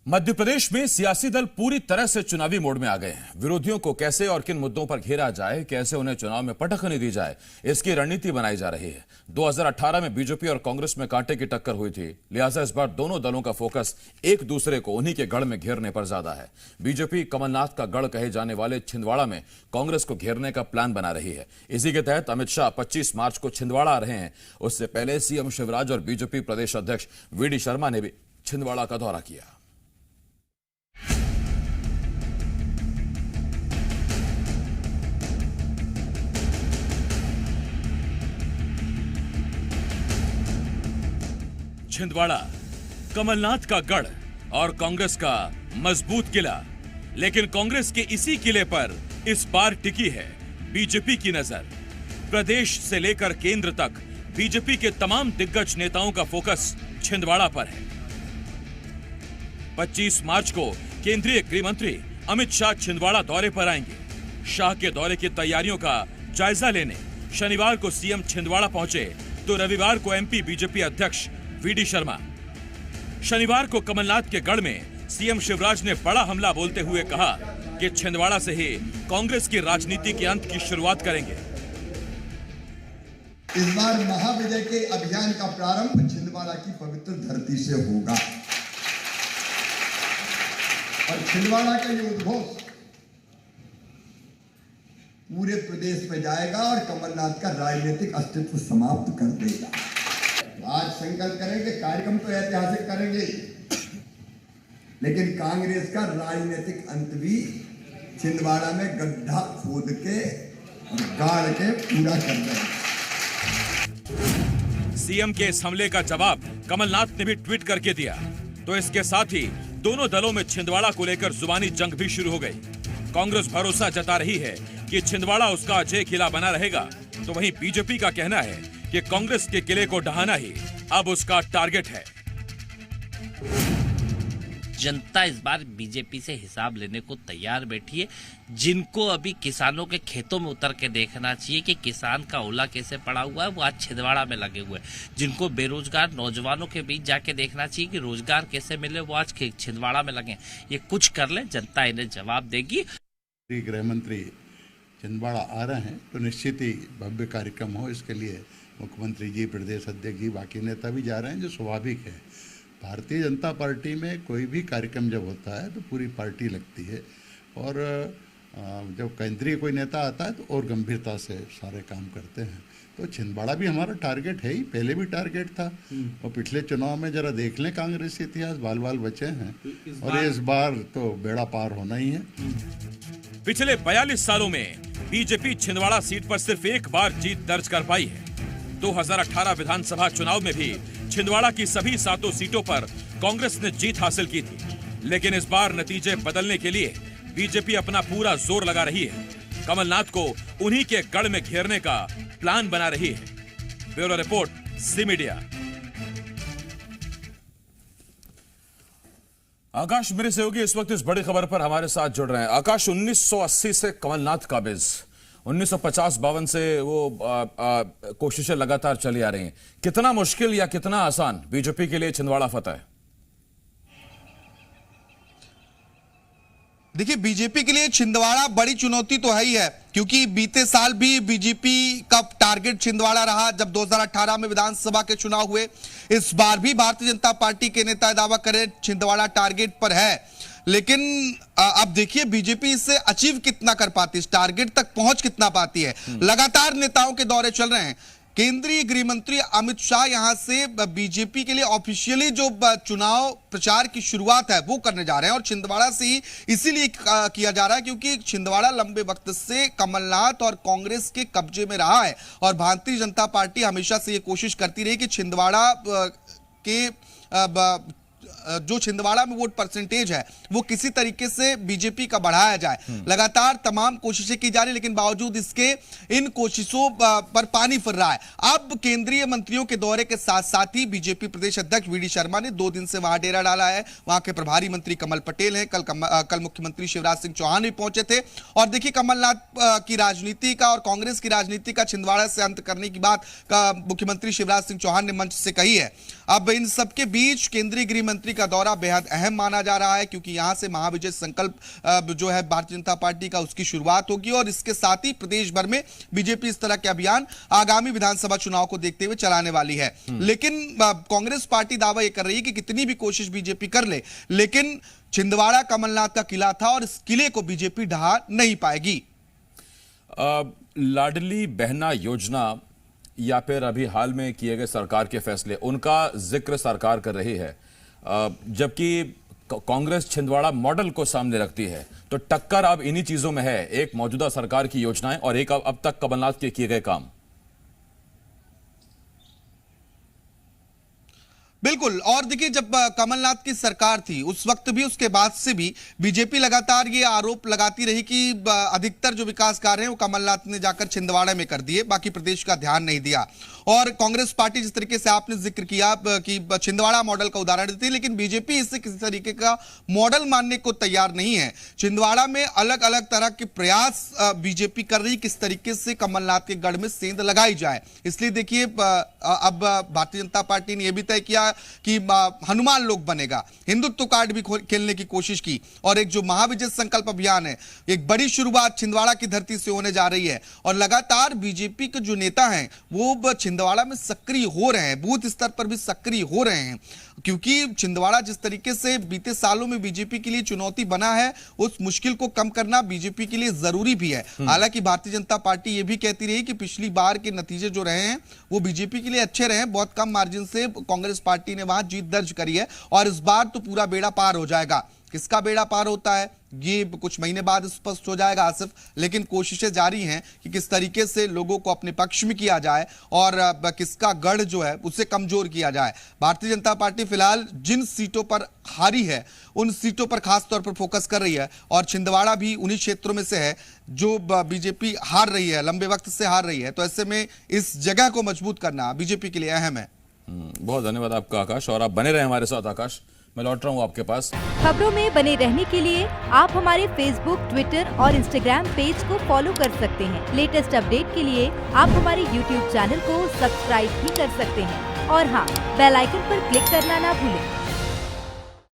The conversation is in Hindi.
मध्य प्रदेश में सियासी दल पूरी तरह से चुनावी मोड में आ गए हैं। विरोधियों को कैसे और किन मुद्दों पर घेरा जाए, कैसे उन्हें चुनाव में पटखनी दी जाए, इसकी रणनीति बनाई जा रही है। 2018 में बीजेपी और कांग्रेस में कांटे की टक्कर हुई थी, लिहाजा इस बार दोनों दलों का फोकस एक दूसरे को उन्हीं के गढ़ में घेरने पर ज्यादा है। बीजेपी कमलनाथ का गढ़ कहे जाने वाले छिंदवाड़ा में कांग्रेस को घेरने का प्लान बना रही है। इसी के तहत अमित शाह 25 मार्च को छिंदवाड़ा आ रहे हैं। उससे पहले सीएम शिवराज और बीजेपी प्रदेश अध्यक्ष वीडी शर्मा ने भी छिंदवाड़ा का दौरा किया। छिंदवाड़ा कमलनाथ का गढ़ और कांग्रेस का मजबूत किला, लेकिन कांग्रेस के इसी किले पर इस बार टिकी है बीजेपी की नजर। प्रदेश से लेकर केंद्र तक बीजेपी के तमाम दिग्गज नेताओं का फोकस छिंदवाड़ा पर है। 25 मार्च को केंद्रीय गृह मंत्री अमित शाह छिंदवाड़ा दौरे पर आएंगे। शाह के दौरे की तैयारियों का जायजा लेने शनिवार को सीएम छिंदवाड़ा पहुंचे तो रविवार को एमपी बीजेपी अध्यक्ष वीडी शर्मा। शनिवार को कमलनाथ के गढ़ में सीएम शिवराज ने बड़ा हमला बोलते हुए कहा कि छिंदवाड़ा से ही कांग्रेस की राजनीति के अंत की शुरुआत करेंगे। इस बार महाविजय के अभियान का प्रारंभ छिंदवाड़ा की पवित्र धरती से होगा और छिंदवाड़ा का ये उद्घोष पूरे प्रदेश में जाएगा और कमलनाथ का राजनीतिक अस्तित्व समाप्त कर देगा। आज संकल्प करेंगे, कार्यक्रम तो ऐतिहासिक करेंगे, लेकिन कांग्रेस का राजनीतिक अंत भी छिंदवाड़ा में गड्ढा खोद के और गाड़ के पूरा कर देंगे। सीएम के इस हमले का जवाब कमलनाथ ने भी ट्वीट करके दिया, तो इसके साथ ही दोनों दलों में छिंदवाड़ा को लेकर जुबानी जंग भी शुरू हो गई। कांग्रेस भरोसा जता रही है कि छिंदवाड़ा उसका अजय किला बना रहेगा, तो वहीं बीजेपी का कहना है कि कांग्रेस के किले को ढहाना ही अब उसका टारगेट है। जनता इस बार बीजेपी से हिसाब लेने को तैयार बैठी है। जिनको अभी किसानों के खेतों में उतर के देखना चाहिए कि किसान का ओला कैसे पड़ा हुआ है, वो आज छिंदवाड़ा में लगे हुए हैं। जिनको बेरोजगार नौजवानों के बीच जाके देखना चाहिए कि रोजगार कैसे मिले, वो आज छिंदवाड़ा में लगे। ये कुछ कर ले, जनता इन्हें जवाब देगी। गृह मंत्री छिंदवाड़ा आ रहे हैं तो निश्चित ही भव्य कार्यक्रम हो, इसके लिए मुख्यमंत्री जी, प्रदेश अध्यक्ष जी, बाकी नेता भी जा रहे हैं, जो स्वाभाविक है। भारतीय जनता पार्टी में कोई भी कार्यक्रम जब होता है तो पूरी पार्टी लगती है और जब केंद्रीय कोई नेता आता है तो और गंभीरता से सारे काम करते हैं। तो छिंदवाड़ा भी हमारा टारगेट है ही, पहले भी टारगेट था और पिछले चुनाव में जरा देख लें कांग्रेस इतिहास, बाल बाल बचे हैं और इस बार तो बेड़ा पार होना ही है। पिछले 42 सालों में बीजेपी छिंदवाड़ा सीट पर सिर्फ एक बार जीत दर्ज कर पाई है। 2018 विधानसभा चुनाव में भी छिंदवाड़ा की सभी 7 सीटों पर कांग्रेस ने जीत हासिल की थी, लेकिन इस बार नतीजे बदलने के लिए बीजेपी अपना पूरा जोर लगा रही है। कमलनाथ को उन्हीं के गढ़ में घेरने का प्लान बना रही है। Bureau report, C media. आकाश मेरे सहयोगी इस वक्त इस बड़ी खबर पर हमारे साथ जुड़ रहे हैं। आकाश, 1980 से कमलनाथ काबिज, 1950-52 से वो कोशिशें लगातार चली आ रही हैं। कितना मुश्किल या कितना आसान बीजेपी के लिए छिंदवाड़ा फतह है? देखिए, बीजेपी के लिए छिंदवाड़ा बड़ी चुनौती तो है ही है, क्योंकि बीते साल भी बीजेपी का टारगेट छिंदवाड़ा रहा। जब 2018 में विधानसभा के चुनाव हुए, इस बार भी भारतीय जनता पार्टी के नेता दावा करें छिंदवाड़ा टारगेट पर है। लेकिन अब देखिए बीजेपी इससे अचीव कितना कर पाती है, इस टारगेट तक पहुंच कितना पाती है। लगातार नेताओं के दौरे चल रहे हैं। केंद्रीय गृह मंत्री अमित शाह यहां से बीजेपी के लिए ऑफिशियली जो चुनाव प्रचार की शुरुआत है वो करने जा रहे हैं और छिंदवाड़ा से ही इसीलिए किया जा रहा है क्योंकि छिंदवाड़ा लंबे वक्त से कमलनाथ और कांग्रेस के कब्जे में रहा है और भारतीय जनता पार्टी हमेशा से ये कोशिश करती रही कि छिंदवाड़ा के जो छिंदवाड़ा में वोट परसेंटेज है वो किसी तरीके से बीजेपी का बढ़ाया जाए। लगातार तमाम कोशिशें की जा रही, लेकिन बावजूद इसके इन कोशिशों पर पानी फिर रहा है। अब केंद्रीय मंत्रियों के दौरे के साथ साथ ही बीजेपी प्रदेश अध्यक्ष वीडी शर्मा ने 2 दिन से वहां डेरा डाला है। वहां के प्रभारी मंत्री कमल पटेल हैं। कल मुख्यमंत्री शिवराज सिंह चौहान भी पहुंचे थे और देखिए कमलनाथ की राजनीति का और कांग्रेस की राजनीति का छिंदवाड़ा से अंत करने की बात मुख्यमंत्री शिवराज सिंह चौहान ने मंच से कही है। अब इन सबके बीच केंद्रीय गृह मंत्री का दौरा बेहद अहम माना जा रहा है, क्योंकि यहां से महाविजय संकल्प जो है भारतीय जनता पार्टी का, उसकी शुरुआत होगी और इसके साथ ही प्रदेश भर में बीजेपी इस तरह के अभियान आगामी विधानसभा चुनाव को देखते हुए चलाने वाली है। लेकिन कांग्रेस पार्टी दावा यह कर रही है कि कितनी भी कोशिश बीजेपी कर ले, लेकिन छिंदवाड़ा कमलनाथ का किला था और इस किले को बीजेपी ढहा नहीं पाएगी। लाडली बहना योजना या फिर अभी हाल में किए गए सरकार के फैसले, उनका जिक्र सरकार कर रही है, जबकि कांग्रेस छिंदवाड़ा मॉडल को सामने रखती है। तो टक्कर अब इन्हीं चीजों में है, एक मौजूदा सरकार की योजनाएं और एक अब तक कमलनाथ के किए गए काम। बिल्कुल। और देखिए, जब कमलनाथ की सरकार थी उस वक्त भी, उसके बाद से भी बीजेपी लगातार ये आरोप लगाती रही कि अधिकतर जो विकास कार्य हैं वो कमलनाथ ने जाकर छिंदवाड़ा में कर दिए, बाकी प्रदेश का ध्यान नहीं दिया। और कांग्रेस पार्टी जिस तरीके से आपने जिक्र किया कि छिंदवाड़ा मॉडल का उदाहरण देती है, लेकिन बीजेपी इससे किसी तरीके का मॉडल मानने को तैयार नहीं है। छिंदवाड़ा में अलग अलग तरह के प्रयास बीजेपी कर रही, किस तरीके से कमलनाथ के गढ़ में सेंध लगाई जाए। इसलिए देखिए, अब भारतीय जनता पार्टी ने यह भी तय किया कि हनुमान लोक बनेगा, हिंदुत्व कार्ड भी खेलने की कोशिश की। और एक जो महाविजय संकल्प अभियान है, एक बड़ी शुरुआत छिंदवाड़ा की धरती से होने जा रही है और लगातार बीजेपी के जो नेता हैं वो छिंदवाड़ा में सक्रिय हो रहे हैं, बूथ स्तर पर भी सक्रिय हो रहे हैं, क्योंकि छिंदवाड़ा जिस तरीके से बीते सालों में बीजेपी के लिए चुनौती बना है, उस मुश्किल को कम करना बीजेपी के लिए जरूरी भी है। हालांकि भारतीय जनता पार्टी ये भी कहती रही कि पिछली बार के नतीजे जो रहे हैं वो बीजेपी के लिए अच्छे रहे हैं, बहुत कम मार्जिन से कांग्रेस पार्टी ने वहां जीत दर्ज करी है और इस बार तो पूरा बेड़ा पार हो जाएगा। किसका बेड़ा पार होता है ये कुछ महीने बाद स्पष्ट हो जाएगा आसिफ, लेकिन कोशिशें जारी हैं कि किस तरीके से लोगों को अपने पक्ष में किया जाए और किसका गढ़ जो है उसे कमजोर किया जाए। भारतीय जनता पार्टी फिलहाल जिन सीटों पर हारी है उन सीटों पर खास तौर पर फोकस कर रही है और छिंदवाड़ा भी उन्हीं क्षेत्रों में से है जो बीजेपी हार रही है, लंबे वक्त से हार रही है। तो ऐसे में इस जगह को मजबूत करना बीजेपी के लिए अहम है। बहुत धन्यवाद आपका आकाश, और आप बने रहे हमारे साथ। आकाश, मैं लौट रहा हूँ आपके पास। खबरों में बने रहने के लिए आप हमारे फेसबुक, ट्विटर और इंस्टाग्राम पेज को फॉलो कर सकते हैं। लेटेस्ट अपडेट के लिए आप हमारे यूट्यूब चैनल को सब्सक्राइब भी कर सकते हैं और हाँ, बेल आइकन पर क्लिक करना ना भूलें।